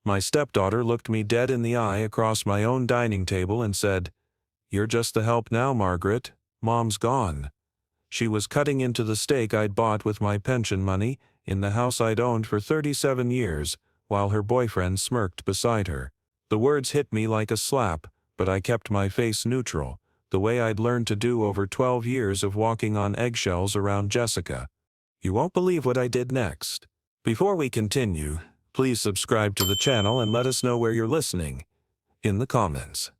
My stepdaughter looked me dead in the eye across my own dining table and said, "You're just the help now, Margaret. Mom's gone." She was cutting into the steak I'd bought with my pension money in the house I'd owned for 37 years, while her boyfriend smirked beside her. The words hit me like a slap, but I kept my face neutral, the way I'd learned to do over 12 years of walking on eggshells around Jessica. You won't believe what I did next. Before we continue, please subscribe to the channel and let us know where you're listening in the comments.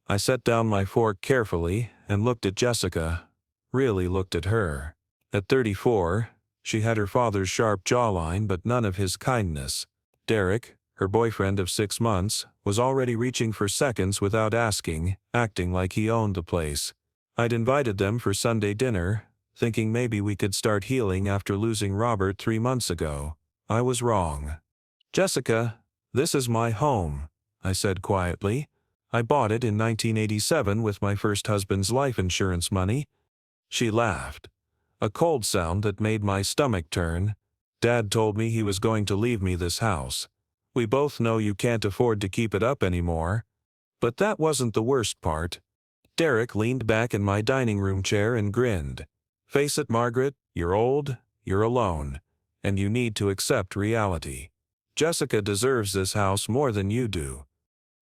I set down my fork carefully and looked at Jessica, really looked at her. At 34, she had her father's sharp jawline but none of his kindness. Derek, her boyfriend of 6 months, was already reaching for seconds without asking, acting like he owned the place. I'd invited them for Sunday dinner, thinking maybe we could start healing after losing Robert 3 months ago. I was wrong. "Jessica, this is my home," I said quietly. "I bought it in 1987 with my first husband's life insurance money." She laughed, a cold sound that made my stomach turn. "Dad told me he was going to leave me this house. We both know you can't afford to keep it up anymore." But that wasn't the worst part. Derek leaned back in my dining room chair and grinned. "Face it, Margaret, you're old, you're alone, and you need to accept reality. Jessica deserves this house more than you do."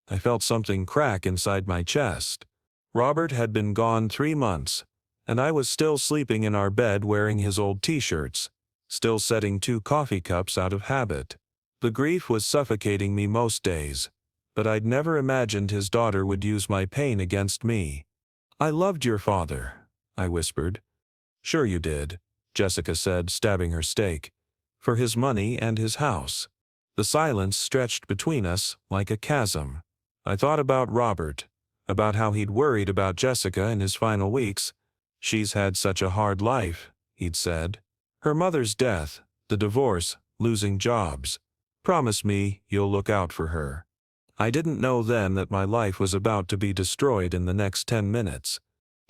I felt something crack inside my chest. Robert had been gone 3 months, and I was still sleeping in our bed wearing his old t-shirts, still setting 2 coffee cups out of habit. The grief was suffocating me most days, but I'd never imagined his daughter would use my pain against me. "I loved your father," I whispered. "Sure you did," Jessica said, stabbing her steak. "For his money and his house." The silence stretched between us like a chasm. I thought about Robert, about how he'd worried about Jessica in his final weeks. "She's had such a hard life," he'd said. "Her mother's death, the divorce, losing jobs. Promise me you'll look out for her." I didn't know then that my life was about to be destroyed in the next 10 minutes.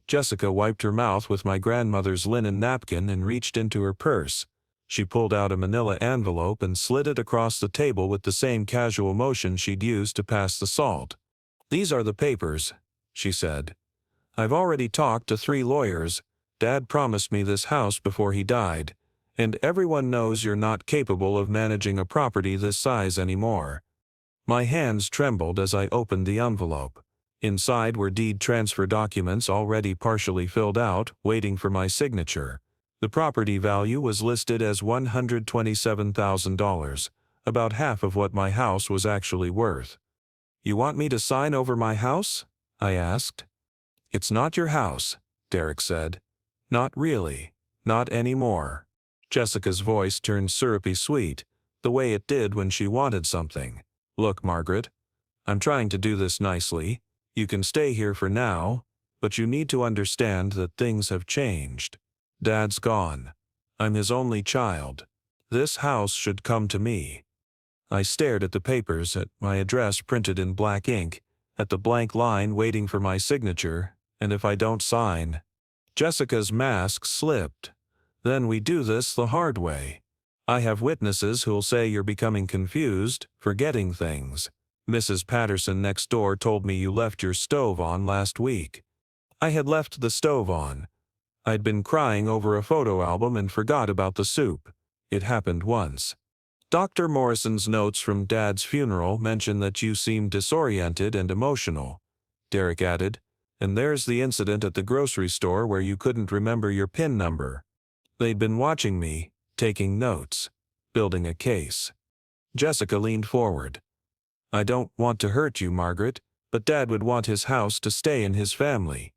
Jessica wiped her mouth with my grandmother's linen napkin and reached into her purse. She pulled out a manila envelope and slid it across the table with the same casual motion she'd used to pass the salt. "These are the papers," she said. "I've already talked to 3 lawyers. Dad promised me this house before he died, and everyone knows you're not capable of managing a property this size anymore." My hands trembled as I opened the envelope. Inside were deed transfer documents already partially filled out, waiting for my signature. The property value was listed as $127,000, about half of what my house was actually worth. "You want me to sign over my house?" I asked. "It's not your house," Derek said. "Not really. Not anymore." Jessica's voice turned syrupy sweet, the way it did when she wanted something. "Look, Margaret, I'm trying to do this nicely. You can stay here for now, but you need to understand that things have changed. Dad's gone. I'm his only child. This house should come to me." I stared at the papers, at my address printed in black ink, at the blank line waiting for my signature, and if I don't sign. Jessica's mask slipped. "Then we do this the hard way. I have witnesses who'll say you're becoming confused, forgetting things. Mrs. Patterson next door told me you left your stove on last week." I had left the stove on. I'd been crying over a photo album and forgot about the soup. It happened once. "Dr. Morrison's notes from Dad's funeral mention that you seemed disoriented and emotional," Derek added. "And there's the incident at the grocery store where you couldn't remember your PIN number." They'd been watching me, taking notes, building a case. Jessica leaned forward. "I don't want to hurt you, Margaret, but Dad would want his house to stay in his family.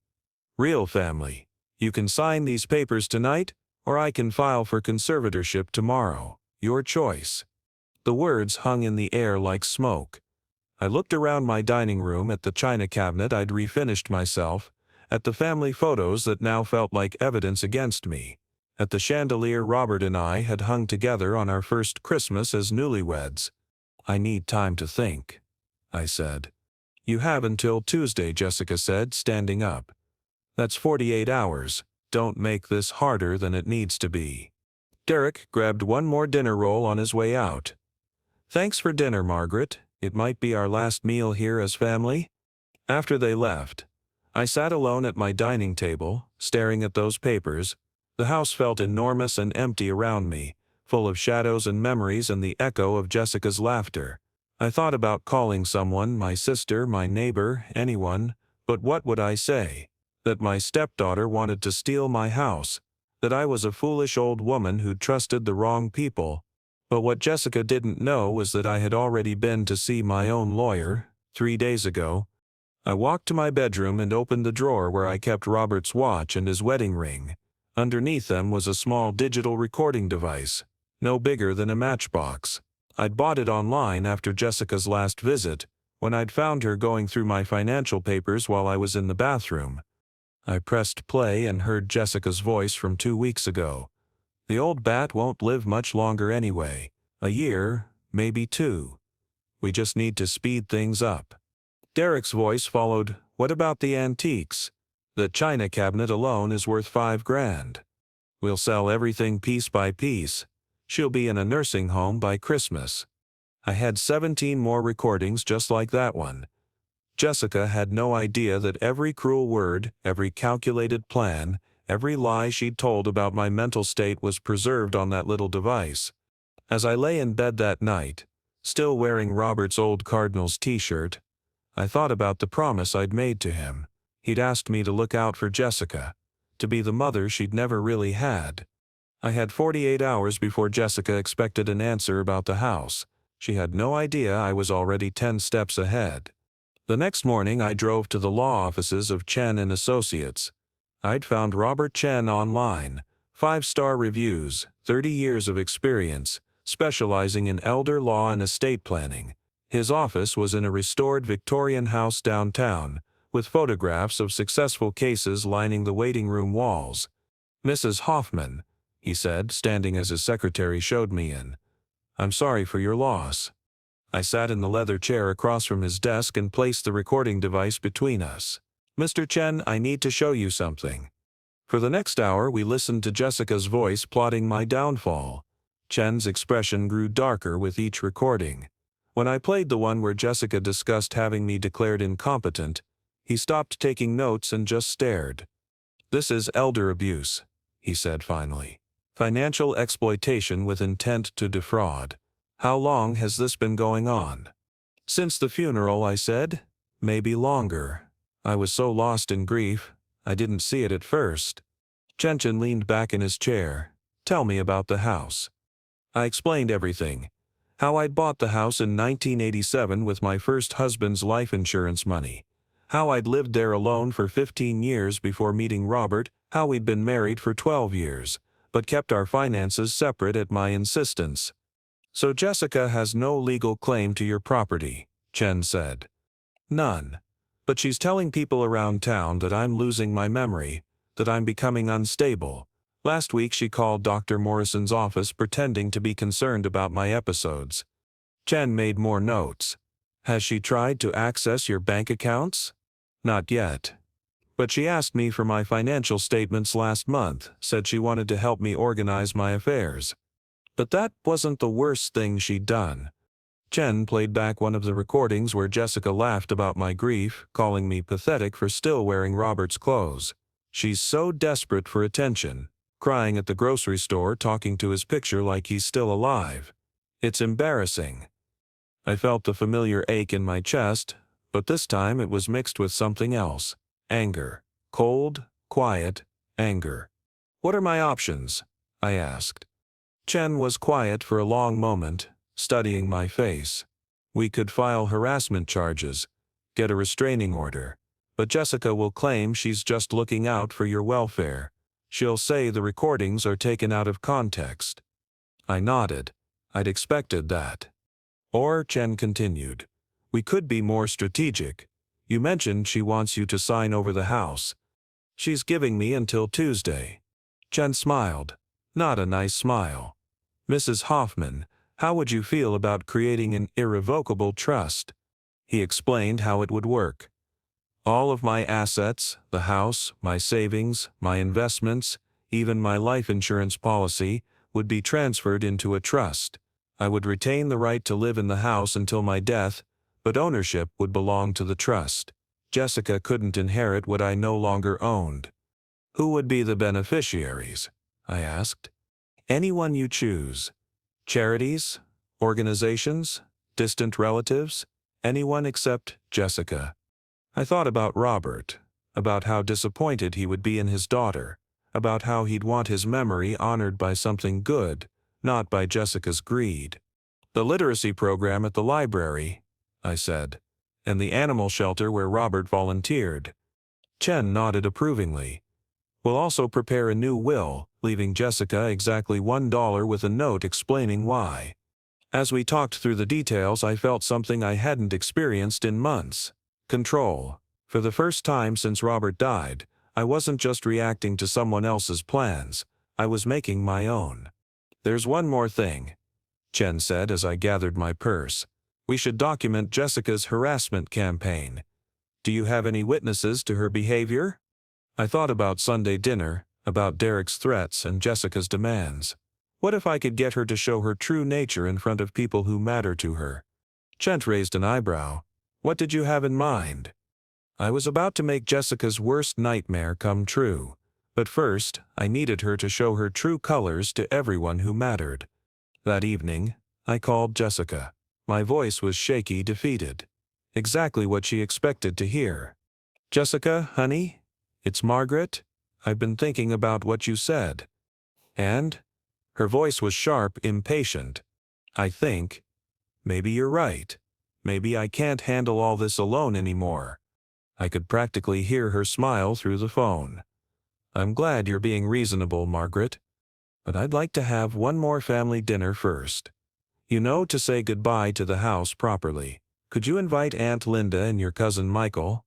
Real family. You can sign these papers tonight, or I can file for conservatorship tomorrow. Your choice." The words hung in the air like smoke. I looked around my dining room at the china cabinet I'd refinished myself, at the family photos that now felt like evidence against me, at the chandelier Robert and I had hung together on our first Christmas as newlyweds. "I need time to think," I said. "You have until Tuesday," Jessica said, standing up. "That's 48 hours. Don't make this harder than it needs to be." Derek grabbed one more dinner roll on his way out. "Thanks for dinner, Margaret. It might be our last meal here as family." After they left, I sat alone at my dining table, staring at those papers. The house felt enormous and empty around me, full of shadows and memories and the echo of Jessica's laughter. I thought about calling someone, my sister, my neighbor, anyone, but what would I say? That my stepdaughter wanted to steal my house, that I was a foolish old woman who'd trusted the wrong people. But what Jessica didn't know was that I had already been to see my own lawyer, 3 days ago. I walked to my bedroom and opened the drawer where I kept Robert's watch and his wedding ring. Underneath them was a small digital recording device, no bigger than a matchbox. I'd bought it online after Jessica's last visit, when I'd found her going through my financial papers while I was in the bathroom. I pressed play and heard Jessica's voice from 2 weeks ago. "The old bat won't live much longer anyway. A year, maybe 2. We just need to speed things up." Derek's voice followed, "What about the antiques? The china cabinet alone is worth $5,000. We'll sell everything piece by piece. She'll be in a nursing home by Christmas." I had 17 more recordings just like that one. Jessica had no idea that every cruel word, every calculated plan, every lie she'd told about my mental state was preserved on that little device. As I lay in bed that night, still wearing Robert's old Cardinals t-shirt, I thought about the promise I'd made to him. He'd asked me to look out for Jessica, to be the mother she'd never really had. I had 48 hours before Jessica expected an answer about the house. She had no idea I was already 10 steps ahead. The next morning I drove to the law offices of Chen and Associates. I'd found Robert Chen online, 5-star reviews, 30 years of experience, specializing in elder law and estate planning. His office was in a restored Victorian house downtown, with photographs of successful cases lining the waiting room walls. "Mrs. Hoffman," he said, standing as his secretary showed me in. "I'm sorry for your loss." I sat in the leather chair across from his desk and placed the recording device between us. "Mr. Chen, I need to show you something." For the next hour we listened to Jessica's voice plotting my downfall. Chen's expression grew darker with each recording. When I played the one where Jessica discussed having me declared incompetent, he stopped taking notes and just stared. "This is elder abuse," he said finally. "Financial exploitation with intent to defraud. How long has this been going on?" "Since the funeral," I said. "Maybe longer. I was so lost in grief, I didn't see it at first." Chen leaned back in his chair. "Tell me about the house." I explained everything. How I'd bought the house in 1987 with my first husband's life insurance money. How I'd lived there alone for 15 years before meeting Robert. How we'd been married for 12 years, but kept our finances separate at my insistence. "So Jessica has no legal claim to your property," Chen said. "None. But she's telling people around town that I'm losing my memory, that I'm becoming unstable. Last week she called Dr. Morrison's office pretending to be concerned about my episodes." Chen made more notes. "Has she tried to access your bank accounts?" "Not yet. But she asked me for my financial statements last month, said she wanted to help me organize my affairs. But that wasn't the worst thing she'd done." Chen played back one of the recordings where Jessica laughed about my grief, calling me pathetic for still wearing Robert's clothes. "She's so desperate for attention. Crying at the grocery store, talking to his picture like he's still alive. It's embarrassing." I felt the familiar ache in my chest, but this time it was mixed with something else. Anger. Cold, quiet, anger. "What are my options?" I asked. Chen was quiet for a long moment, studying my face. "We could file harassment charges, get a restraining order, but Jessica will claim she's just looking out for your welfare. She'll say the recordings are taken out of context." I nodded. I'd expected that. "Or," Chen continued, "we could be more strategic. You mentioned she wants you to sign over the house. She's giving me until Tuesday." Chen smiled. Not a nice smile. "Mrs. Hoffman, how would you feel about creating an irrevocable trust?" He explained how it would work. "All of my assets, the house, my savings, my investments, even my life insurance policy, would be transferred into a trust. I would retain the right to live in the house until my death, but ownership would belong to the trust. Jessica couldn't inherit what I no longer owned. Who would be the beneficiaries? I asked. Anyone you choose. Charities? Organizations? Distant relatives? Anyone except Jessica. I thought about Robert, about how disappointed he would be in his daughter, about how he'd want his memory honored by something good, not by Jessica's greed. The literacy program at the library, I said, and the animal shelter where Robert volunteered. Chen nodded approvingly. We'll also prepare a new will, leaving Jessica exactly $1 with a note explaining why. As we talked through the details, I felt something I hadn't experienced in months. Control. For the first time since Robert died, I wasn't just reacting to someone else's plans, I was making my own. There's one more thing, Chen said as I gathered my purse. We should document Jessica's harassment campaign. Do you have any witnesses to her behavior? I thought about Sunday dinner, about Derek's threats and Jessica's demands. What if I could get her to show her true nature in front of people who matter to her? Chen raised an eyebrow. What did you have in mind? I was about to make Jessica's worst nightmare come true. But first, I needed her to show her true colors to everyone who mattered. That evening, I called Jessica. My voice was shaky, defeated. Exactly what she expected to hear. Jessica, honey? It's Margaret. I've been thinking about what you said. And? Her voice was sharp, impatient. I think. Maybe you're right. Maybe I can't handle all this alone anymore. I could practically hear her smile through the phone. I'm glad you're being reasonable, Margaret. But I'd like to have one more family dinner first. You know, to say goodbye to the house properly. Could you invite Aunt Linda and your cousin Michael?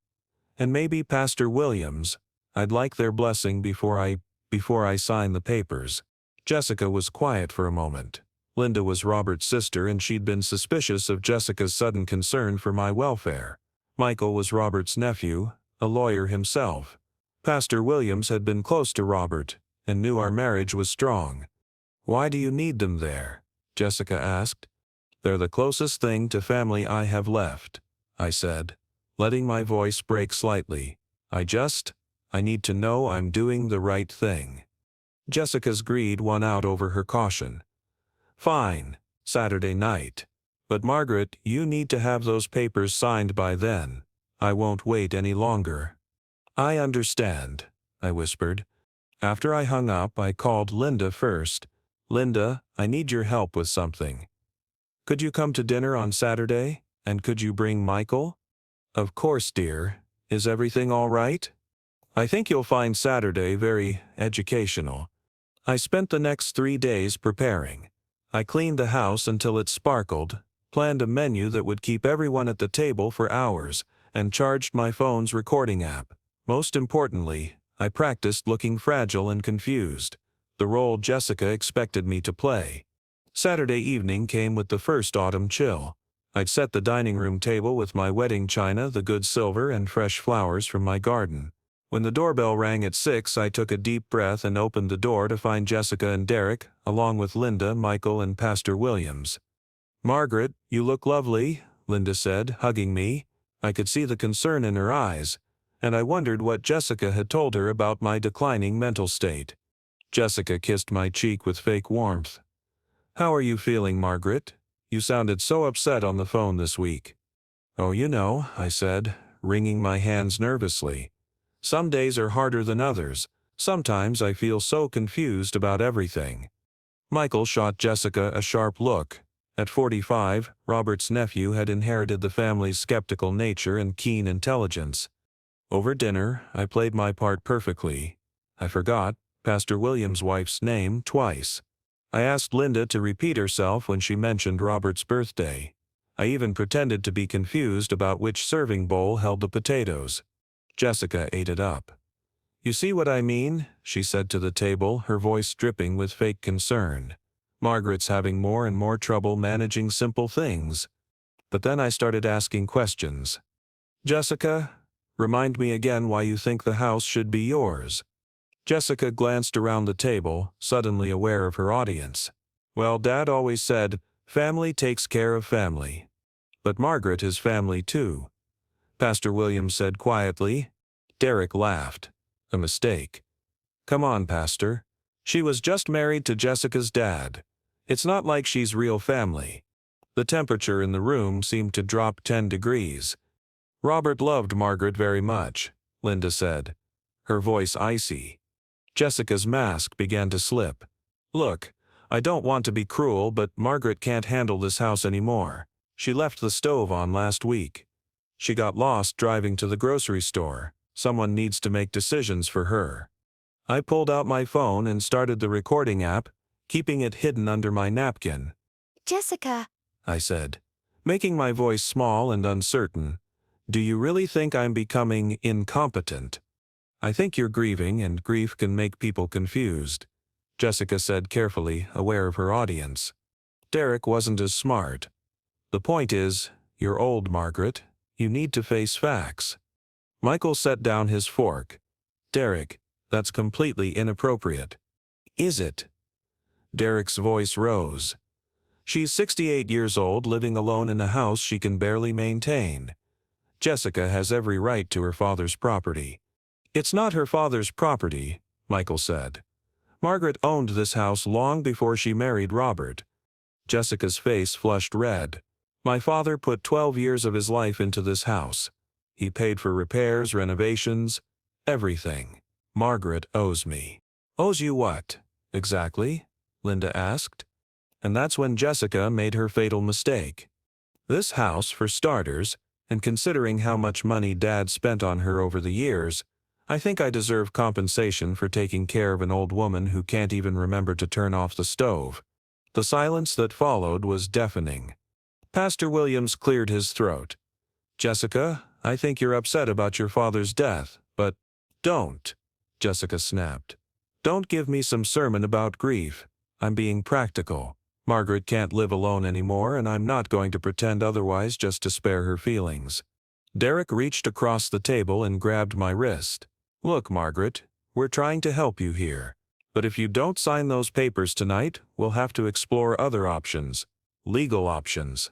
And maybe Pastor Williams. I'd like their blessing before I sign the papers. Jessica was quiet for a moment. Linda was Robert's sister and she'd been suspicious of Jessica's sudden concern for my welfare. Michael was Robert's nephew, a lawyer himself. Pastor Williams had been close to Robert and knew our marriage was strong. Why do you need them there? Jessica asked. They're the closest thing to family I have left, I said, letting my voice break slightly. I need to know I'm doing the right thing. Jessica's greed won out over her caution. Fine, Saturday night. But Margaret, you need to have those papers signed by then. I won't wait any longer. I understand, I whispered. After I hung up, I called Linda first. Linda, I need your help with something. Could you come to dinner on Saturday? And could you bring Michael? Of course, dear. Is everything all right? I think you'll find Saturday very educational. I spent the next 3 days preparing. I cleaned the house until it sparkled, planned a menu that would keep everyone at the table for hours, and charged my phone's recording app. Most importantly, I practiced looking fragile and confused, the role Jessica expected me to play. Saturday evening came with the first autumn chill. I'd set the dining room table with my wedding china, the good silver, and fresh flowers from my garden. When the doorbell rang at 6, I took a deep breath and opened the door to find Jessica and Derek, along with Linda, Michael, and Pastor Williams. Margaret, you look lovely, Linda said, hugging me. I could see the concern in her eyes, and I wondered what Jessica had told her about my declining mental state. Jessica kissed my cheek with fake warmth. How are you feeling, Margaret? You sounded so upset on the phone this week. Oh, you know, I said, wringing my hands nervously. Some days are harder than others. Sometimes I feel so confused about everything. Michael shot Jessica a sharp look. At 45, Robert's nephew had inherited the family's skeptical nature and keen intelligence. Over dinner, I played my part perfectly. I forgot Pastor Williams' wife's name twice. I asked Linda to repeat herself when she mentioned Robert's birthday. I even pretended to be confused about which serving bowl held the potatoes. Jessica ate it up. You see what I mean? She said to the table, her voice dripping with fake concern. Margaret's having more and more trouble managing simple things. But then I started asking questions. Jessica, remind me again why you think the house should be yours. Jessica glanced around the table, suddenly aware of her audience. Well, Dad always said, family takes care of family. But Margaret is family too, Pastor Williams said quietly. Derek laughed. A mistake. Come on, Pastor. She was just married to Jessica's dad. It's not like she's real family. The temperature in the room seemed to drop 10 degrees. Robert loved Margaret very much, Linda said, her voice icy. Jessica's mask began to slip. Look, I don't want to be cruel, but Margaret can't handle this house anymore. She left the stove on last week. She got lost driving to the grocery store. Someone needs to make decisions for her. I pulled out my phone and started the recording app, keeping it hidden under my napkin. Jessica, I said, making my voice small and uncertain. Do you really think I'm becoming incompetent? I think you're grieving, and grief can make people confused, Jessica said carefully, aware of her audience. Derek wasn't as smart. The point is, you're old, Margaret. You need to face facts. Michael set down his fork. Derek, that's completely inappropriate. Is it? Derek's voice rose. She's 68 years old, living alone in a house she can barely maintain. Jessica has every right to her father's property. It's not her father's property, Michael said. Margaret owned this house long before she married Robert. Jessica's face flushed red. My father put 12 years of his life into this house. He paid for repairs, renovations, everything. Margaret owes me. Owes you what, exactly? Linda asked. And that's when Jessica made her fatal mistake. This house, for starters, and considering how much money Dad spent on her over the years, I think I deserve compensation for taking care of an old woman who can't even remember to turn off the stove. The silence that followed was deafening. Pastor Williams cleared his throat. Jessica, I think you're upset about your father's death, but don't, Jessica snapped. Don't give me some sermon about grief. I'm being practical. Margaret can't live alone anymore, and I'm not going to pretend otherwise just to spare her feelings. Derek reached across the table and grabbed my wrist. Look, Margaret, we're trying to help you here. But if you don't sign those papers tonight, we'll have to explore other options. Legal options.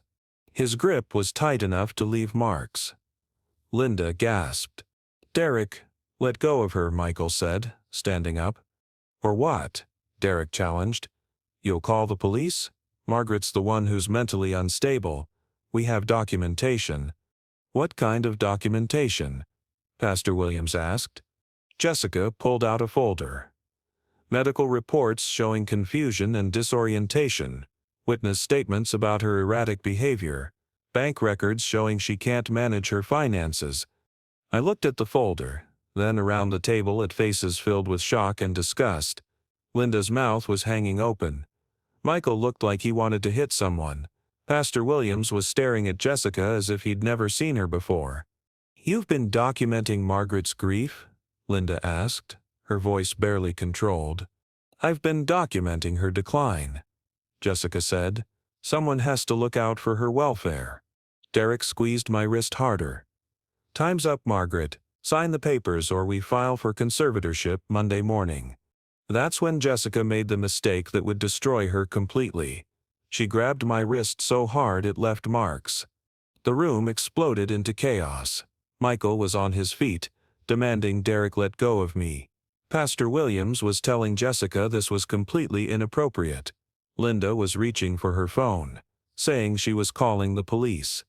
His grip was tight enough to leave marks. Linda gasped. Derek, let go of her, Michael said, standing up. Or what? Derek challenged. You'll call the police? Margaret's the one who's mentally unstable. We have documentation. What kind of documentation? Pastor Williams asked. Jessica pulled out a folder. Medical reports showing confusion and disorientation. Witness statements about her erratic behavior. Bank records showing she can't manage her finances. I looked at the folder, then around the table at faces filled with shock and disgust. Linda's mouth was hanging open. Michael looked like he wanted to hit someone. Pastor Williams was staring at Jessica as if he'd never seen her before. You've been documenting Margaret's grief? Linda asked, her voice barely controlled. I've been documenting her decline, Jessica said. Someone has to look out for her welfare. Derek squeezed my wrist harder. Time's up, Margaret. Sign the papers or we file for conservatorship Monday morning. That's when Jessica made the mistake that would destroy her completely. She grabbed my wrist so hard it left marks. The room exploded into chaos. Michael was on his feet, demanding Derek let go of me. Pastor Williams was telling Jessica this was completely inappropriate. Linda was reaching for her phone, saying she was calling the police.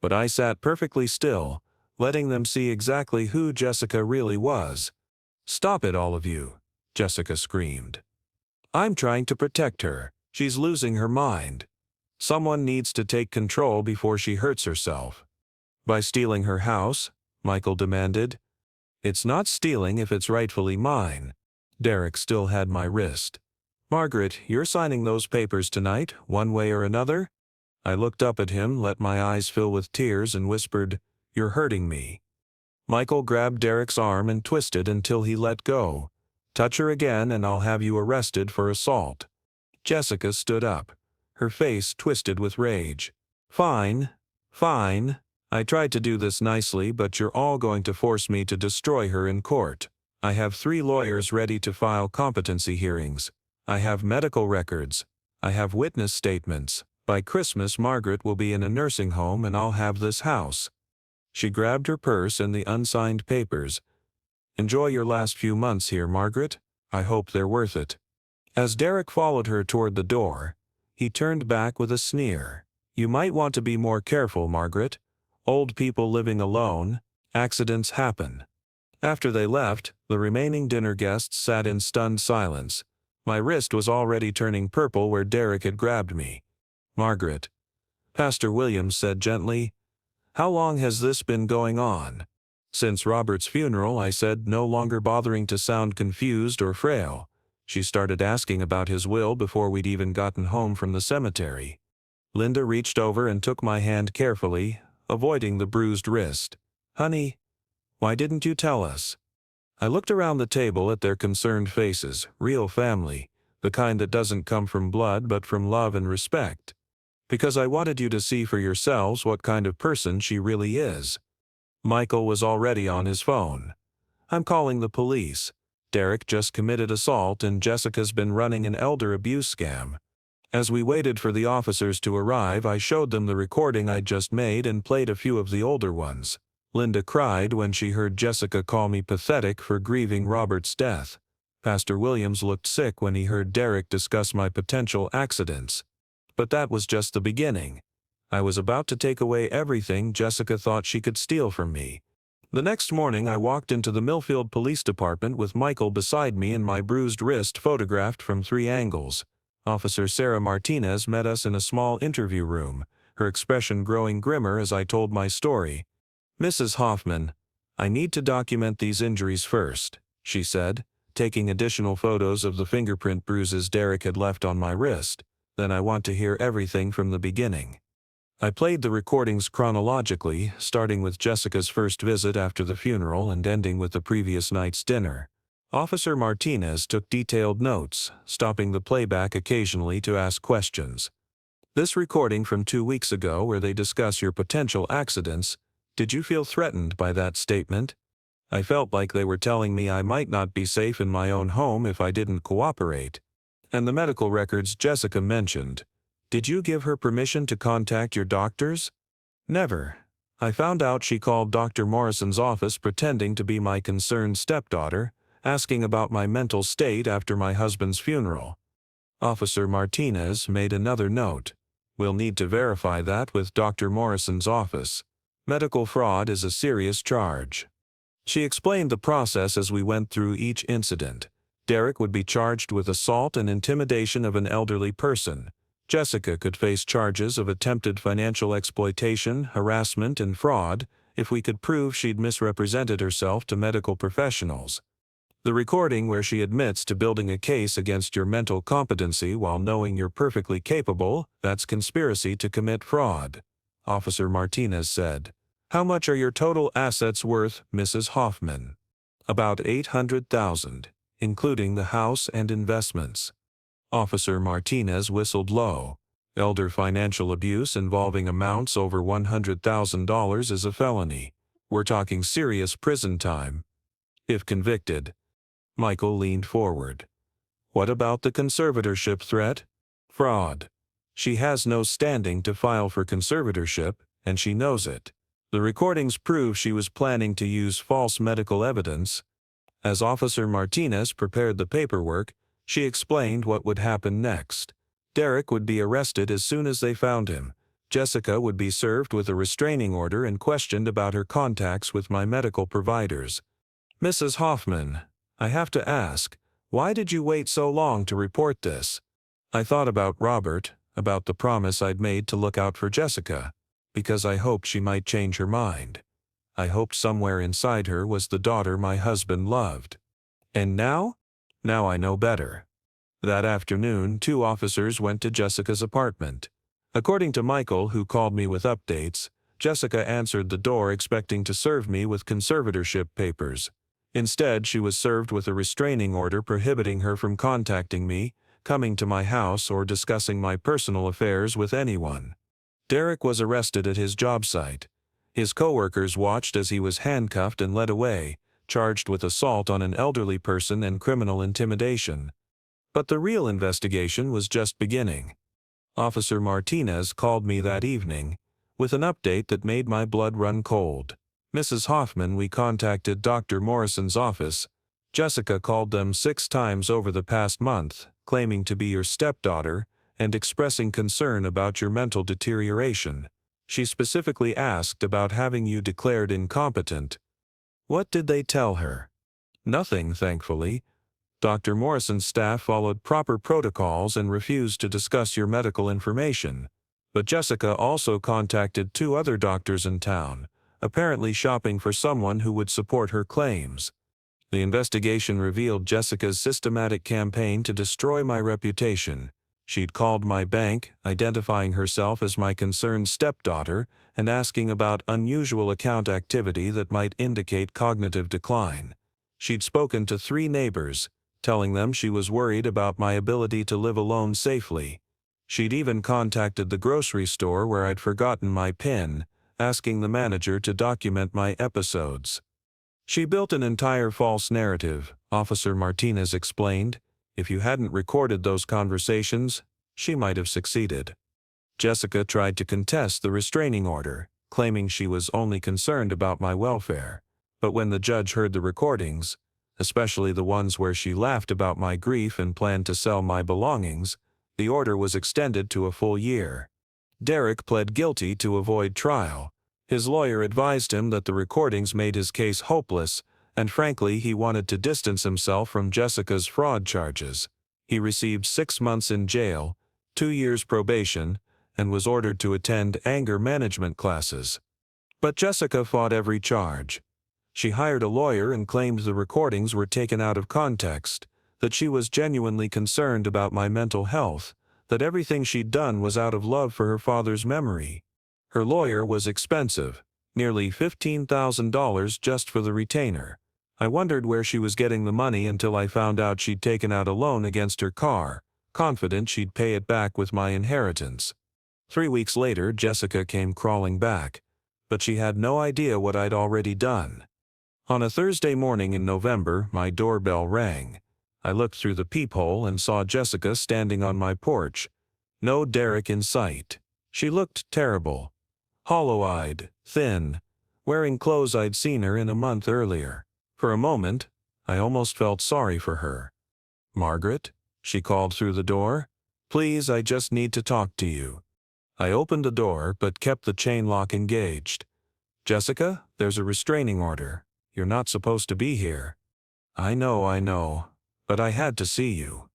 But I sat perfectly still, letting them see exactly who Jessica really was. Stop it, all of you, Jessica screamed. I'm trying to protect her. She's losing her mind. Someone needs to take control before she hurts herself. By stealing her house? Michael demanded. It's not stealing if it's rightfully mine. Derek still had my wrist. Margaret, you're signing those papers tonight, one way or another? I looked up at him, let my eyes fill with tears, and whispered, You're hurting me. Michael grabbed Derek's arm and twisted until he let go. Touch her again and I'll have you arrested for assault. Jessica stood up, her face twisted with rage. Fine, fine. I tried to do this nicely, but you're all going to force me to destroy her in court. I have 3 lawyers ready to file competency hearings. I have medical records. I have witness statements. By Christmas, Margaret will be in a nursing home and I'll have this house." She grabbed her purse and the unsigned papers. "Enjoy your last few months here, Margaret. I hope they're worth it." As Derek followed her toward the door, he turned back with a sneer. "You might want to be more careful, Margaret. Old people living alone, accidents happen." After they left, the remaining dinner guests sat in stunned silence. My wrist was already turning purple where Derek had grabbed me. "Margaret," Pastor Williams said gently, "how long has this been going on?" "Since Robert's funeral," I said, no longer bothering to sound confused or frail. She started asking about his will before we'd even gotten home from the cemetery. Linda reached over and took my hand carefully, avoiding the bruised wrist. "Honey, why didn't you tell us?" I looked around the table at their concerned faces, real family, the kind that doesn't come from blood but from love and respect. "Because I wanted you to see for yourselves what kind of person she really is." Michael was already on his phone. "I'm calling the police. Derek just committed assault and Jessica's been running an elder abuse scam." As we waited for the officers to arrive, I showed them the recording I'd just made and played a few of the older ones. Linda cried when she heard Jessica call me pathetic for grieving Robert's death. Pastor Williams looked sick when he heard Derek discuss my potential accidents. But that was just the beginning. I was about to take away everything Jessica thought she could steal from me. The next morning I walked into the Millfield Police Department with Michael beside me and my bruised wrist photographed from 3 angles. Officer Sarah Martinez met us in a small interview room, her expression growing grimmer as I told my story. "Mrs. Hoffman, I need to document these injuries first," she said, taking additional photos of the fingerprint bruises Derek had left on my wrist. "Then I want to hear everything from the beginning." I played the recordings chronologically, starting with Jessica's first visit after the funeral and ending with the previous night's dinner. Officer Martinez took detailed notes, stopping the playback occasionally to ask questions. "This recording from 2 weeks ago where they discuss your potential accidents, did you feel threatened by that statement?" I felt like they were telling me I might not be safe in my own home if I didn't cooperate. "And the medical records Jessica mentioned, did you give her permission to contact your doctors?" "Never. I found out she called Dr. Morrison's office pretending to be my concerned stepdaughter, asking about my mental state after my husband's funeral." Officer Martinez made another note. "We'll need to verify that with Dr. Morrison's office. Medical fraud is a serious charge." She explained the process as we went through each incident. Derek would be charged with assault and intimidation of an elderly person. Jessica could face charges of attempted financial exploitation, harassment, and fraud if we could prove she'd misrepresented herself to medical professionals. The recording where she admits to building a case against your mental competency while knowing you're perfectly capable, that's conspiracy to commit fraud, Officer Martinez said. "How much are your total assets worth, Mrs. Hoffman?" "About $800,000, including the house and investments." Officer Martinez whistled low. "Elder financial abuse involving amounts over $100,000 is a felony. We're talking serious prison time. If convicted." Michael leaned forward. "What about the conservatorship threat?" "Fraud. She has no standing to file for conservatorship, and she knows it. The recordings prove she was planning to use false medical evidence." As Officer Martinez prepared the paperwork, she explained what would happen next. Derek would be arrested as soon as they found him. Jessica would be served with a restraining order and questioned about her contacts with my medical providers. "Mrs. Hoffman, I have to ask, why did you wait so long to report this?" "I thought about Robert, about the promise I'd made to look out for Jessica, because I hoped she might change her mind. I hoped somewhere inside her was the daughter my husband loved. And now? Now I know better." That afternoon, 2 officers went to Jessica's apartment. According to Michael, who called me with updates, Jessica answered the door expecting to serve me with conservatorship papers. Instead, she was served with a restraining order prohibiting her from contacting me, coming to my house, or discussing my personal affairs with anyone. Derek was arrested at his job site. His coworkers watched as he was handcuffed and led away, charged with assault on an elderly person and criminal intimidation. But the real investigation was just beginning. Officer Martinez called me that evening, with an update that made my blood run cold. Mrs. Hoffman, we contacted Dr. Morrison's office. Jessica called them 6 times over the past month, claiming to be your stepdaughter and expressing concern about your mental deterioration. She specifically asked about having you declared incompetent. What did they tell her? Nothing, thankfully. Dr. Morrison's staff followed proper protocols and refused to discuss your medical information. But Jessica also contacted 2 other doctors in town, apparently shopping for someone who would support her claims. The investigation revealed Jessica's systematic campaign to destroy my reputation. She'd called my bank, identifying herself as my concerned stepdaughter and asking about unusual account activity that might indicate cognitive decline. She'd spoken to 3 neighbors, telling them she was worried about my ability to live alone safely. She'd even contacted the grocery store where I'd forgotten my PIN, asking the manager to document my episodes. She built an entire false narrative, Officer Martinez explained. If you hadn't recorded those conversations, she might have succeeded. Jessica tried to contest the restraining order, claiming she was only concerned about my welfare. But when the judge heard the recordings, especially the ones where she laughed about my grief and planned to sell my belongings, the order was extended to a full year. Derek pled guilty to avoid trial. His lawyer advised him that the recordings made his case hopeless, and frankly he wanted to distance himself from Jessica's fraud charges. He received 6 months in jail, 2 years probation, and was ordered to attend anger management classes. But Jessica fought every charge. She hired a lawyer and claimed the recordings were taken out of context, that she was genuinely concerned about my mental health, that everything she'd done was out of love for her father's memory. Her lawyer was expensive, nearly $15,000 just for the retainer. I wondered where she was getting the money until I found out she'd taken out a loan against her car, confident she'd pay it back with my inheritance. 3 weeks later, Jessica came crawling back, but she had no idea what I'd already done. On a Thursday morning in November, my doorbell rang. I looked through the peephole and saw Jessica standing on my porch. No Derek in sight. She looked terrible. Hollow-eyed, thin, wearing clothes I'd seen her in a month earlier. For a moment, I almost felt sorry for her. "Margaret?" she called through the door. "Please, I just need to talk to you." I opened the door but kept the chain lock engaged. "Jessica, there's a restraining order. You're not supposed to be here." I know, but I had to see you.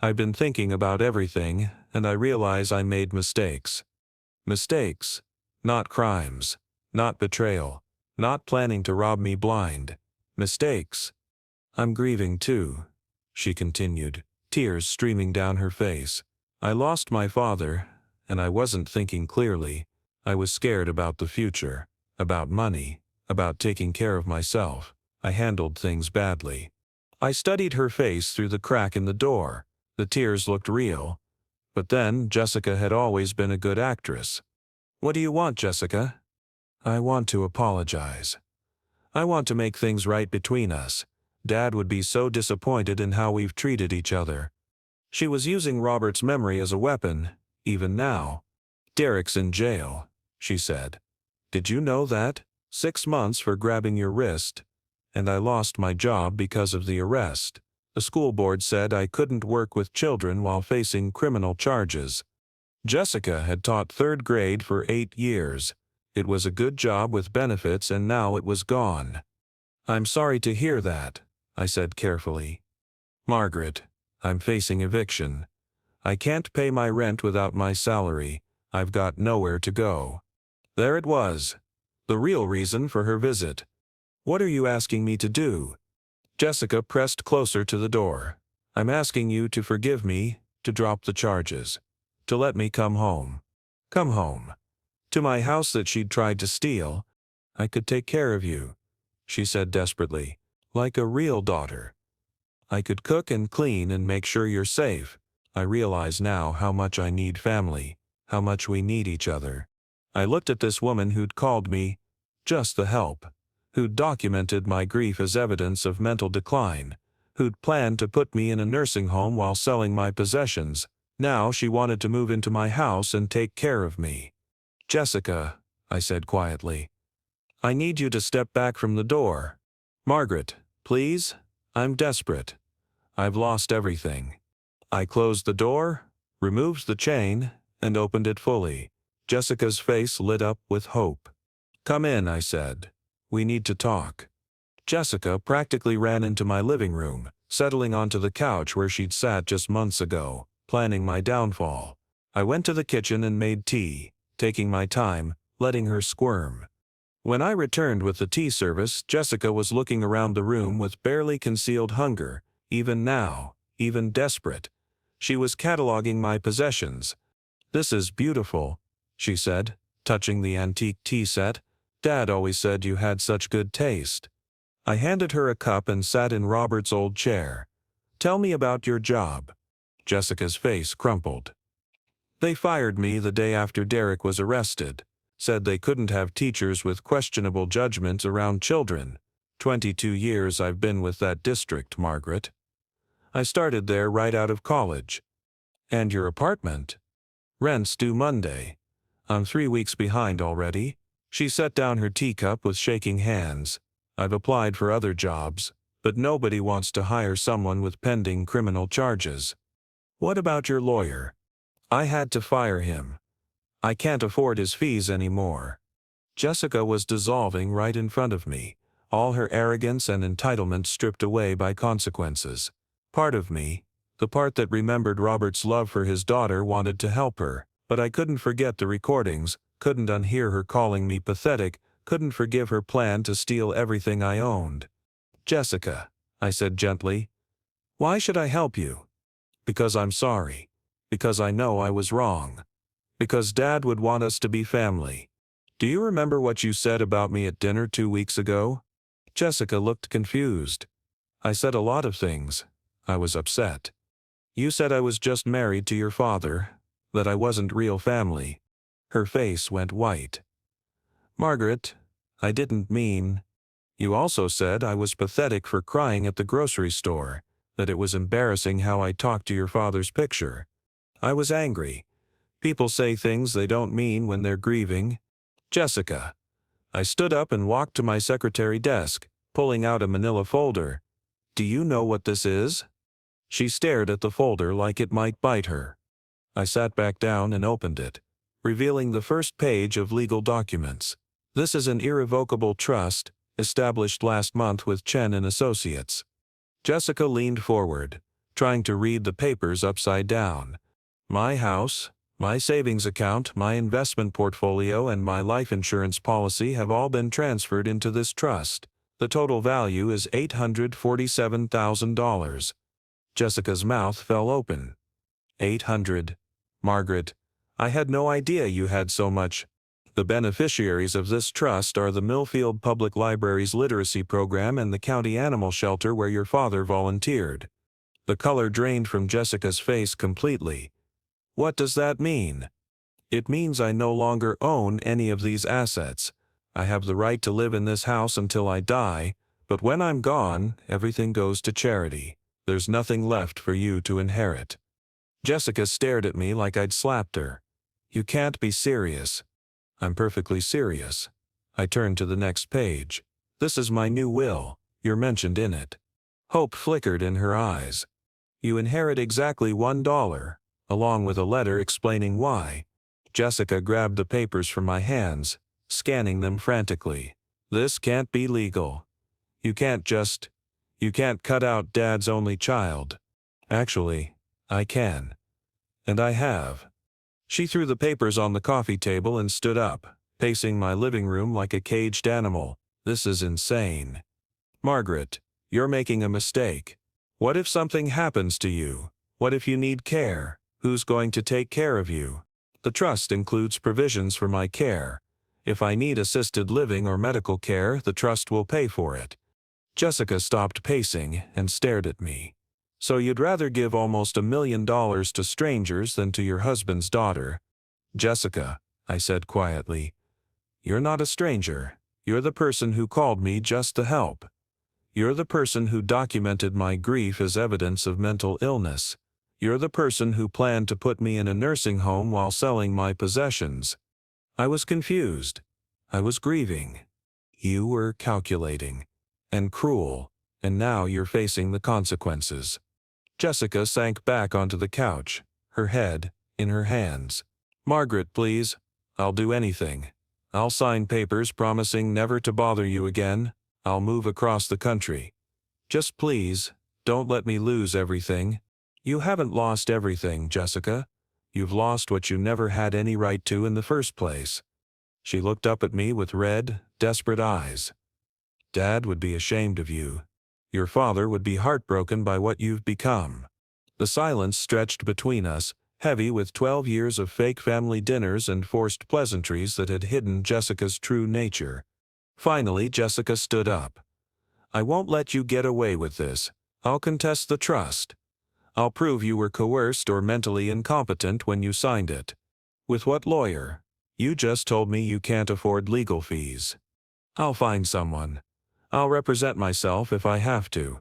I've been thinking about everything, and I realize I made mistakes. Mistakes, not crimes, not betrayal, not planning to rob me blind. Mistakes. I'm grieving too," she continued, tears streaming down her face. "I lost my father, and I wasn't thinking clearly. I was scared about the future, about money, about taking care of myself. I handled things badly." I studied her face through the crack in the door. The tears looked real. But then, Jessica had always been a good actress. "What do you want, Jessica?" "I want to apologize. I want to make things right between us. Dad would be so disappointed in how we've treated each other." She was using Robert's memory as a weapon, even now. "Derek's in jail," she said. "Did you know that? 6 months for grabbing your wrist. And I lost my job because of the arrest. The school board said I couldn't work with children while facing criminal charges." Jessica had taught 3rd grade for 8 years. It was a good job with benefits and now it was gone. "I'm sorry to hear that," I said carefully. "Margaret, I'm facing eviction. I can't pay my rent without my salary. I've got nowhere to go." There it was. The real reason for her visit. "What are you asking me to do?" Jessica pressed closer to the door. "I'm asking you to forgive me, to drop the charges, to let me come home. Come home. To my house that she'd tried to steal. I could take care of you," she said desperately, "like a real daughter. I could cook and clean and make sure you're safe. I realize now how much I need family, how much we need each other." I looked at this woman who'd called me just the help, who'd documented my grief as evidence of mental decline, who'd planned to put me in a nursing home while selling my possessions, Now she wanted to move into my house and take care of me. Jessica, I said quietly, I need you to step back from the door. Margaret, please? I'm desperate. I've lost everything. I closed the door, removed the chain, and opened it fully. Jessica's face lit up with hope. Come in, I said. We need to talk. Jessica practically ran into my living room, settling onto the couch where she'd sat just months ago, planning my downfall. I went to the kitchen and made tea, taking my time, letting her squirm. When I returned with the tea service, Jessica was looking around the room with barely concealed hunger, even now, even desperate. She was cataloging my possessions. This is beautiful, she said, touching the antique tea set. Dad always said you had such good taste. I handed her a cup and sat in Robert's old chair. Tell me about your job. Jessica's face crumpled. They fired me the day after Derek was arrested. Said they couldn't have teachers with questionable judgments around children. 22 years I've been with that district, Margaret. I started there right out of college. And your apartment? Rent's due Monday. I'm 3 weeks behind already. She set down her teacup with shaking hands. I've applied for other jobs, but nobody wants to hire someone with pending criminal charges. What about your lawyer? I had to fire him. I can't afford his fees anymore. Jessica was dissolving right in front of me, all her arrogance and entitlement stripped away by consequences. Part of me, the part that remembered Robert's love for his daughter, wanted to help her, but I couldn't forget the recordings, couldn't unhear her calling me pathetic, couldn't forgive her plan to steal everything I owned. Jessica, I said gently, why should I help you? Because I'm sorry. Because I know I was wrong. Because Dad would want us to be family. Do you remember what you said about me at dinner 2 weeks ago? Jessica looked confused. I said a lot of things. I was upset. You said I was just married to your father, that I wasn't real family. Her face went white. Margaret, I didn't mean. You also said I was pathetic for crying at the grocery store, that it was embarrassing how I talked to your father's picture. I was angry. People say things they don't mean when they're grieving. Jessica. I stood up and walked to my secretary desk, pulling out a manila folder. Do you know what this is? She stared at the folder like it might bite her. I sat back down and opened it, revealing the first page of legal documents. This is an irrevocable trust, established last month with Chen and Associates. Jessica leaned forward, trying to read the papers upside down. My house, my savings account, my investment portfolio, and my life insurance policy have all been transferred into this trust. The total value is $847,000. Jessica's mouth fell open. 800. Margaret, I had no idea you had so much. The beneficiaries of this trust are the Millfield Public Library's literacy program and the county animal shelter where your father volunteered. The color drained from Jessica's face completely. What does that mean? It means I no longer own any of these assets. I have the right to live in this house until I die, but when I'm gone, everything goes to charity. There's nothing left for you to inherit. Jessica stared at me like I'd slapped her. You can't be serious. I'm perfectly serious. I turned to the next page. This is my new will. You're mentioned in it. Hope flickered in her eyes. You inherit exactly $1, along with a letter explaining why. Jessica grabbed the papers from my hands, scanning them frantically. This can't be legal. You can't cut out Dad's only child. Actually, I can. And I have. She threw the papers on the coffee table and stood up, pacing my living room like a caged animal. This is insane. Margaret, you're making a mistake. What if something happens to you? What if you need care? Who's going to take care of you? The trust includes provisions for my care. If I need assisted living or medical care, the trust will pay for it. Jessica stopped pacing and stared at me. So you'd rather give almost $1 million to strangers than to your husband's daughter? Jessica, I said quietly, you're not a stranger. You're the person who called me just to help. You're the person who documented my grief as evidence of mental illness. You're the person who planned to put me in a nursing home while selling my possessions. I was confused. I was grieving. You were calculating. And cruel. And now you're facing the consequences. Jessica sank back onto the couch, her head in her hands. Margaret, please. I'll do anything. I'll sign papers promising never to bother you again. I'll move across the country. Just please, don't let me lose everything. You haven't lost everything, Jessica. You've lost what you never had any right to in the first place. She looked up at me with red, desperate eyes. Dad would be ashamed of you. Your father would be heartbroken by what you've become. The silence stretched between us, heavy with 12 years of fake family dinners and forced pleasantries that had hidden Jessica's true nature. Finally, Jessica stood up. I won't let you get away with this. I'll contest the trust. I'll prove you were coerced or mentally incompetent when you signed it. With what lawyer? You just told me you can't afford legal fees. I'll find someone. I'll represent myself if I have to.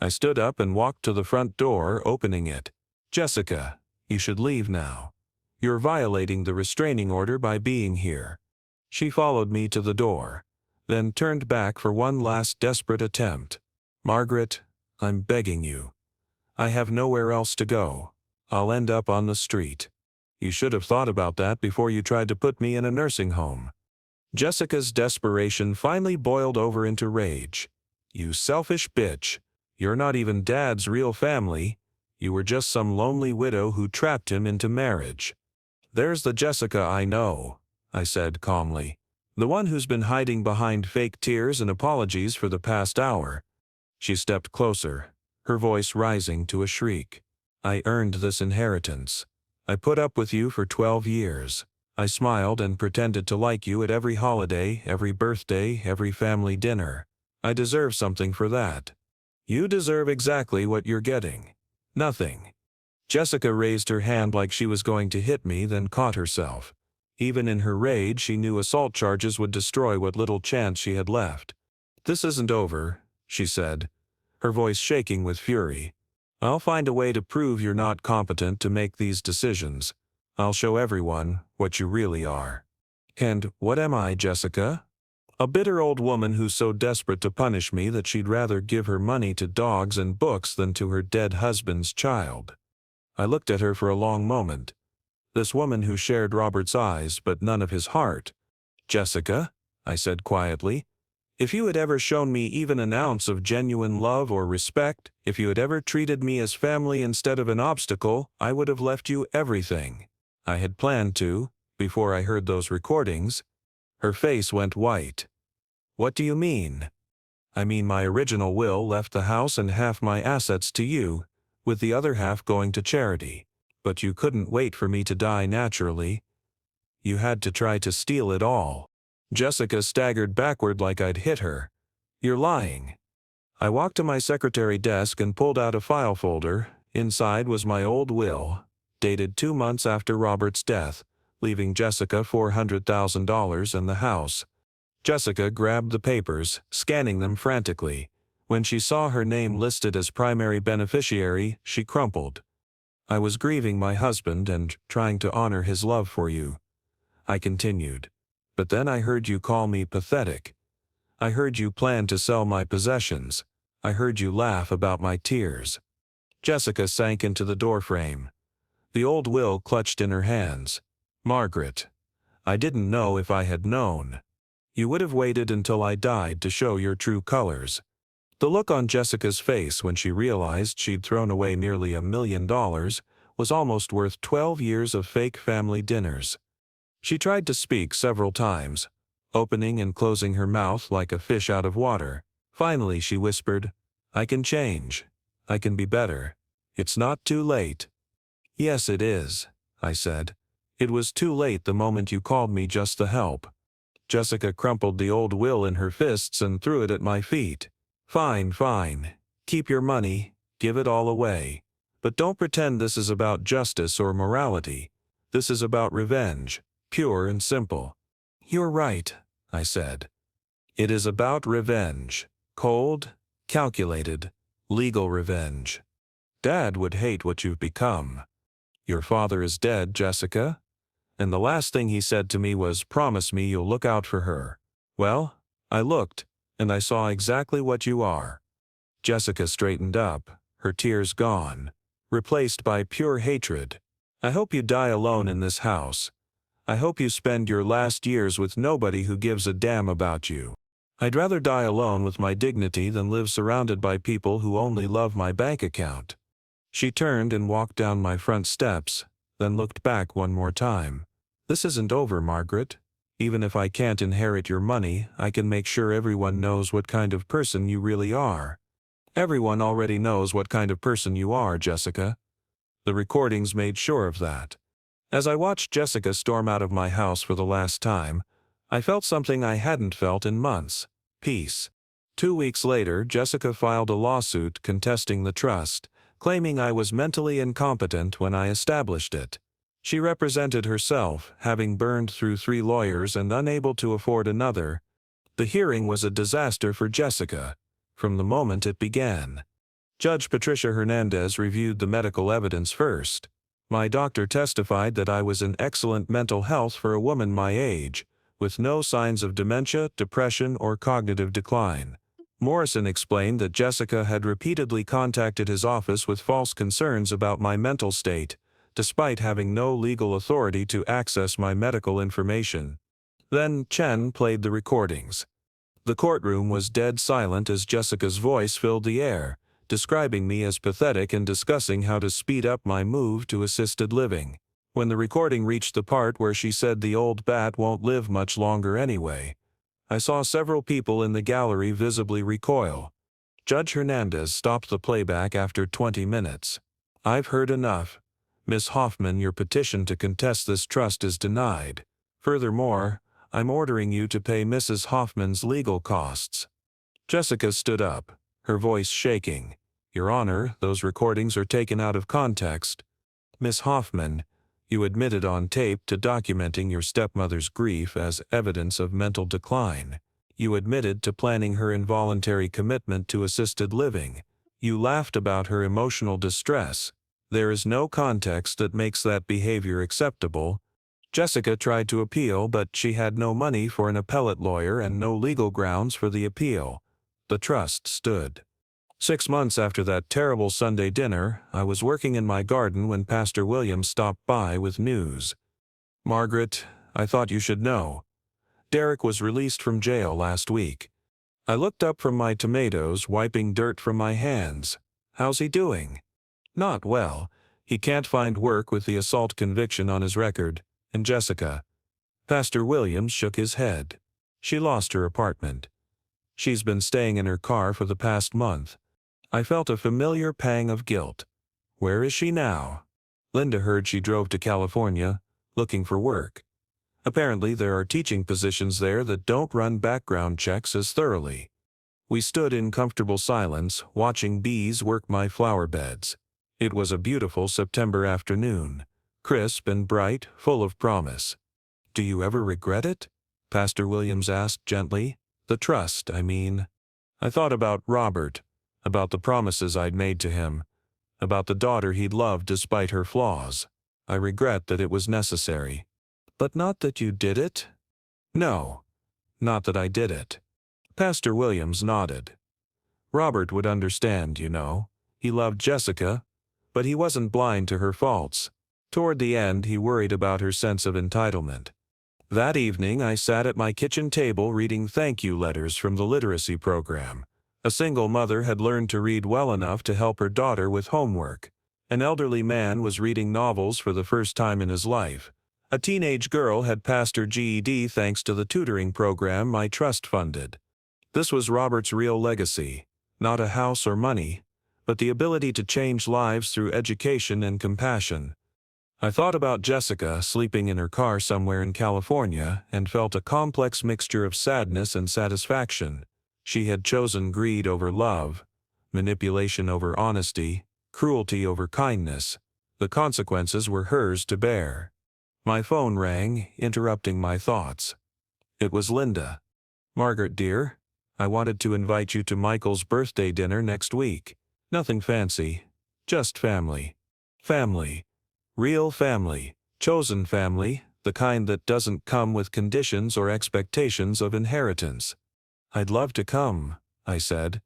I stood up and walked to the front door, opening it. Jessica, you should leave now. You're violating the restraining order by being here. She followed me to the door, then turned back for one last desperate attempt. Margaret, I'm begging you. I have nowhere else to go. I'll end up on the street. You should have thought about that before you tried to put me in a nursing home. Jessica's desperation finally boiled over into rage. You selfish bitch. You're not even Dad's real family. You were just some lonely widow who trapped him into marriage. There's the Jessica I know, I said calmly. The one who's been hiding behind fake tears and apologies for the past hour. She stepped closer, her voice rising to a shriek. I earned this inheritance. I put up with you for 12 years. I smiled and pretended to like you at every holiday, every birthday, every family dinner. I deserve something for that. You deserve exactly what you're getting. Nothing. Jessica raised her hand like she was going to hit me, then caught herself. Even in her rage, she knew assault charges would destroy what little chance she had left. This isn't over, she said, her voice shaking with fury. I'll find a way to prove you're not competent to make these decisions. I'll show everyone what you really are. And what am I, Jessica? A bitter old woman who's so desperate to punish me that she'd rather give her money to dogs and books than to her dead husband's child. I looked at her for a long moment. This woman who shared Robert's eyes but none of his heart. Jessica, I said quietly, if you had ever shown me even an ounce of genuine love or respect, if you had ever treated me as family instead of an obstacle, I would have left you everything. I had planned to, before I heard those recordings. Her face went white. What do you mean? I mean my original will left the house and half my assets to you, with the other half going to charity. But you couldn't wait for me to die naturally. You had to try to steal it all. Jessica staggered backward like I'd hit her. You're lying. I walked to my secretary desk and pulled out a file folder. Inside was my old will, dated 2 months after Robert's death, leaving Jessica $400,000 and the house. Jessica grabbed the papers, scanning them frantically. When she saw her name listed as primary beneficiary, she crumpled. I was grieving my husband and trying to honor his love for you. I continued. But then I heard you call me pathetic. I heard you plan to sell my possessions. I heard you laugh about my tears. Jessica sank into the doorframe. The old will clutched in her hands. Margaret, I didn't know if I had known. You would have waited until I died to show your true colors. The look on Jessica's face when she realized she'd thrown away nearly $1 million was almost worth 12 years of fake family dinners. She tried to speak several times, opening and closing her mouth like a fish out of water. Finally she whispered, I can change. I can be better. It's not too late. Yes, it is, I said. It was too late the moment you called me just the help. Jessica crumpled the old will in her fists and threw it at my feet. Fine, fine. Keep your money. Give it all away. But don't pretend this is about justice or morality. This is about revenge. Pure and simple. You're right, I said. It is about revenge. Cold, calculated, legal revenge. Dad would hate what you've become. Your father is dead, Jessica. And the last thing he said to me was, promise me you'll look out for her. Well, I looked, and I saw exactly what you are. Jessica straightened up, her tears gone, replaced by pure hatred. I hope you die alone in this house. I hope you spend your last years with nobody who gives a damn about you. I'd rather die alone with my dignity than live surrounded by people who only love my bank account. She turned and walked down my front steps, then looked back one more time. This isn't over, Margaret. Even if I can't inherit your money, I can make sure everyone knows what kind of person you really are. Everyone already knows what kind of person you are, Jessica. The recordings made sure of that. As I watched Jessica storm out of my house for the last time, I felt something I hadn't felt in months: peace. 2 weeks later, Jessica filed a lawsuit contesting the trust, claiming I was mentally incompetent when I established it. She represented herself, having burned through 3 lawyers and unable to afford another. The hearing was a disaster for Jessica, from the moment it began. Judge Patricia Hernandez reviewed the medical evidence first. My doctor testified that I was in excellent mental health for a woman my age, with no signs of dementia, depression, or cognitive decline. Morrison explained that Jessica had repeatedly contacted his office with false concerns about my mental state, despite having no legal authority to access my medical information. Then Chen played the recordings. The courtroom was dead silent as Jessica's voice filled the air, describing me as pathetic and discussing how to speed up my move to assisted living. When the recording reached the part where she said the old bat won't live much longer anyway, I saw several people in the gallery visibly recoil. Judge Hernandez stopped the playback after 20 minutes. I've heard enough. Miss Hoffman, your petition to contest this trust is denied. Furthermore, I'm ordering you to pay Mrs. Hoffman's legal costs. Jessica stood up, her voice shaking. Your Honor, those recordings are taken out of context. Miss Hoffman, you admitted on tape to documenting your stepmother's grief as evidence of mental decline. You admitted to planning her involuntary commitment to assisted living. You laughed about her emotional distress. There is no context that makes that behavior acceptable. Jessica tried to appeal, but she had no money for an appellate lawyer and no legal grounds for the appeal. The trust stood. 6 months after that terrible Sunday dinner, I was working in my garden when Pastor Williams stopped by with news. Margaret, I thought you should know. Derek was released from jail last week. I looked up from my tomatoes, wiping dirt from my hands. How's he doing? Not well. He can't find work with the assault conviction on his record. And Jessica. Pastor Williams shook his head. She lost her apartment. She's been staying in her car for the past month. I felt a familiar pang of guilt. Where is she now? Linda heard she drove to California, looking for work. Apparently there are teaching positions there that don't run background checks as thoroughly. We stood in comfortable silence, watching bees work my flower beds. It was a beautiful September afternoon, crisp and bright, full of promise. Do you ever regret it? Pastor Williams asked gently. The trust, I mean. I thought about Robert, about the promises I'd made to him, about the daughter he'd loved despite her flaws. I regret that it was necessary. But not that you did it? No, not that I did it. Pastor Williams nodded. Robert would understand, you know. He loved Jessica, but he wasn't blind to her faults. Toward the end, he worried about her sense of entitlement. That evening, I sat at my kitchen table reading thank you letters from the literacy program. A single mother had learned to read well enough to help her daughter with homework. An elderly man was reading novels for the first time in his life. A teenage girl had passed her GED thanks to the tutoring program my trust funded. This was Robert's real legacy, not a house or money, but the ability to change lives through education and compassion. I thought about Jessica sleeping in her car somewhere in California and felt a complex mixture of sadness and satisfaction. She had chosen greed over love, manipulation over honesty, cruelty over kindness. The consequences were hers to bear. My phone rang, interrupting my thoughts. It was Linda. Margaret, dear, I wanted to invite you to Michael's birthday dinner next week. Nothing fancy, Just family. Family. Real family. Chosen family, the kind that doesn't come with conditions or expectations of inheritance. I'd love to come, I said.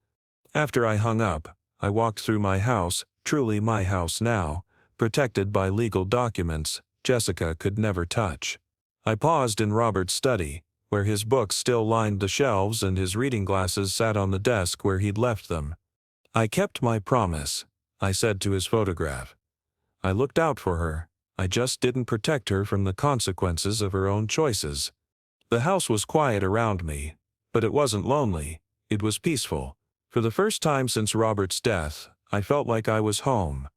After I hung up, I walked through my house, truly my house now, protected by legal documents Jessica could never touch. I paused in Robert's study, where his books still lined the shelves and his reading glasses sat on the desk where he'd left them. I kept my promise, I said to his photograph. I looked out for her. I just didn't protect her from the consequences of her own choices. The house was quiet around me, but it wasn't lonely. It was peaceful. For the first time since Robert's death, I felt like I was home.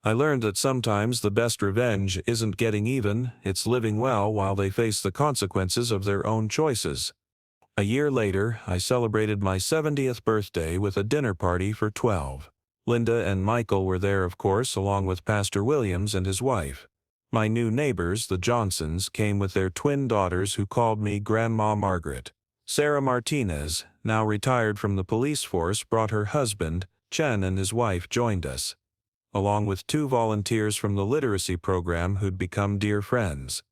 I learned that sometimes the best revenge isn't getting even, it's living well while they face the consequences of their own choices. A year later, I celebrated my 70th birthday with a dinner party for 12. Linda and Michael were there, of course, along with Pastor Williams and his wife. My new neighbors, the Johnsons, came with their twin daughters who called me Grandma Margaret. Sarah Martinez, now retired from the police force, brought her husband. Chen and his wife joined us, along with 2 volunteers from the literacy program who'd become dear friends.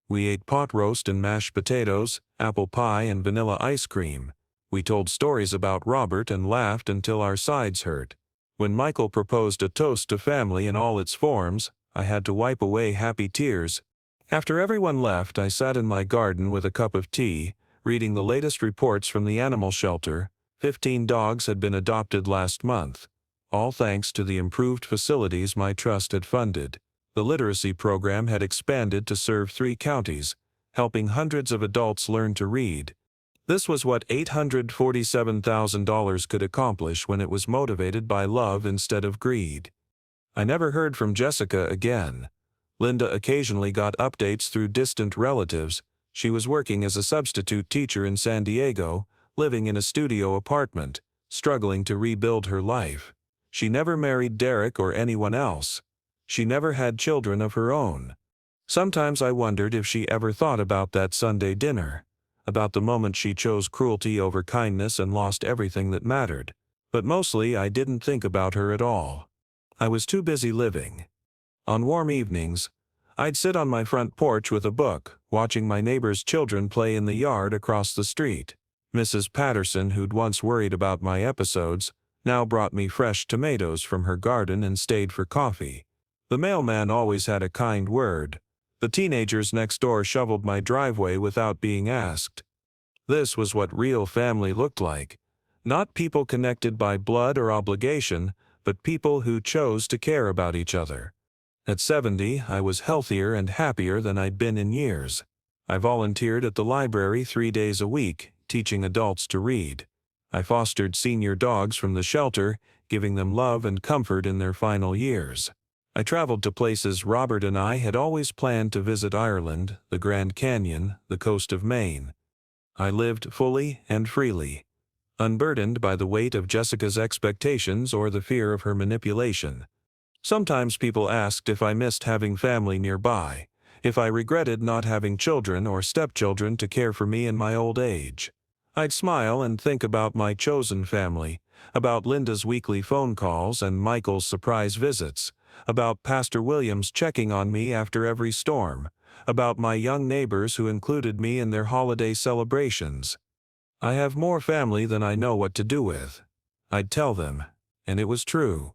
We ate pot roast and mashed potatoes, apple pie and vanilla ice cream. We told stories about Robert and laughed until our sides hurt. When Michael proposed a toast to family in all its forms, I had to wipe away happy tears. After everyone left, I sat in my garden with a cup of tea, reading the latest reports from the animal shelter. 15 dogs had been adopted last month, all thanks to the improved facilities my trust had funded. The literacy program had expanded to serve 3 counties, helping hundreds of adults learn to read. This was what $847,000 could accomplish when it was motivated by love instead of greed. I never heard from Jessica again. Linda occasionally got updates through distant relatives. She was working as a substitute teacher in San Diego, living in a studio apartment, struggling to rebuild her life. She never married Derek or anyone else. She never had children of her own. Sometimes I wondered if she ever thought about that Sunday dinner, about the moment she chose cruelty over kindness and lost everything that mattered. But mostly I didn't think about her at all. I was too busy living. On warm evenings, I'd sit on my front porch with a book, watching my neighbor's children play in the yard across the street. Mrs. Patterson, who'd once worried about my episodes, now brought me fresh tomatoes from her garden and stayed for coffee. The mailman always had a kind word. The teenagers next door shoveled my driveway without being asked. This was what real family looked like. Not people connected by blood or obligation, but people who chose to care about each other. At 70, I was healthier and happier than I'd been in years. I volunteered at the library 3 days a week, teaching adults to read. I fostered senior dogs from the shelter, giving them love and comfort in their final years. I traveled to places Robert and I had always planned to visit: Ireland, the Grand Canyon, the coast of Maine. I lived fully and freely, unburdened by the weight of Jessica's expectations or the fear of her manipulation. Sometimes people asked if I missed having family nearby, if I regretted not having children or stepchildren to care for me in my old age. I'd smile and think about my chosen family, about Linda's weekly phone calls and Michael's surprise visits, about Pastor Williams checking on me after every storm, about my young neighbors who included me in their holiday celebrations. I have more family than I know what to do with. I'd tell them, and it was true.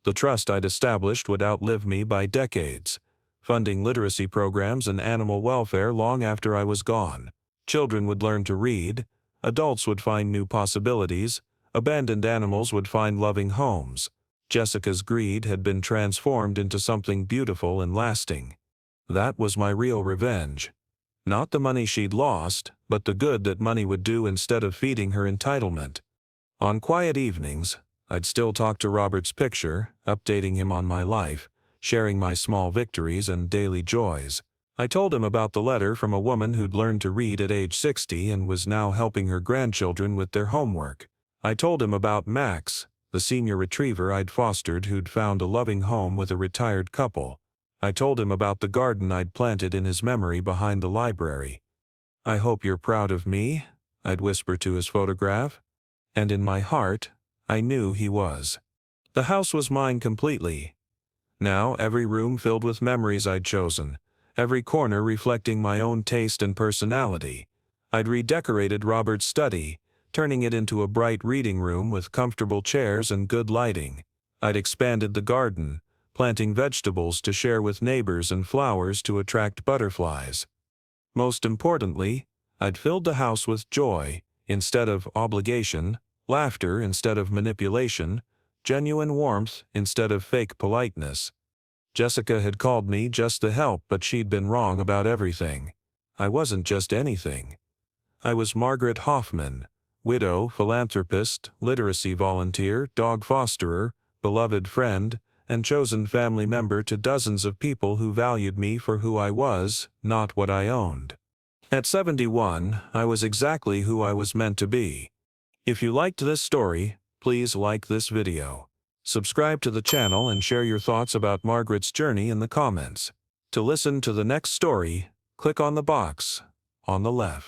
The trust I'd established would outlive me by decades, funding literacy programs and animal welfare long after I was gone. Children would learn to read, adults would find new possibilities, abandoned animals would find loving homes. Jessica's greed had been transformed into something beautiful and lasting. That was my real revenge. Not the money she'd lost, but the good that money would do instead of feeding her entitlement. On quiet evenings, I'd still talk to Robert's picture, updating him on my life, sharing my small victories and daily joys. I told him about the letter from a woman who'd learned to read at age 60 and was now helping her grandchildren with their homework. I told him about Max, the senior retriever I'd fostered who'd found a loving home with a retired couple. I told him about the garden I'd planted in his memory behind the library. "I hope you're proud of me," I'd whisper to his photograph. And in my heart, I knew he was. The house was mine completely. Now every room filled with memories I'd chosen, every corner reflecting my own taste and personality. I'd redecorated Robert's study, turning it into a bright reading room with comfortable chairs and good lighting. I'd expanded the garden, planting vegetables to share with neighbors and flowers to attract butterflies. Most importantly, I'd filled the house with joy instead of obligation, laughter instead of manipulation, genuine warmth instead of fake politeness. Jessica had called me just to help, but she'd been wrong about everything. I wasn't just anything. I was Margaret Hoffman, widow, philanthropist, literacy volunteer, dog fosterer, beloved friend, and chosen family member to dozens of people who valued me for who I was, not what I owned. At 71, I was exactly who I was meant to be. If you liked this story, please like this video. Subscribe to the channel and share your thoughts about Margaret's journey in the comments. To listen to the next story, click on the box on the left.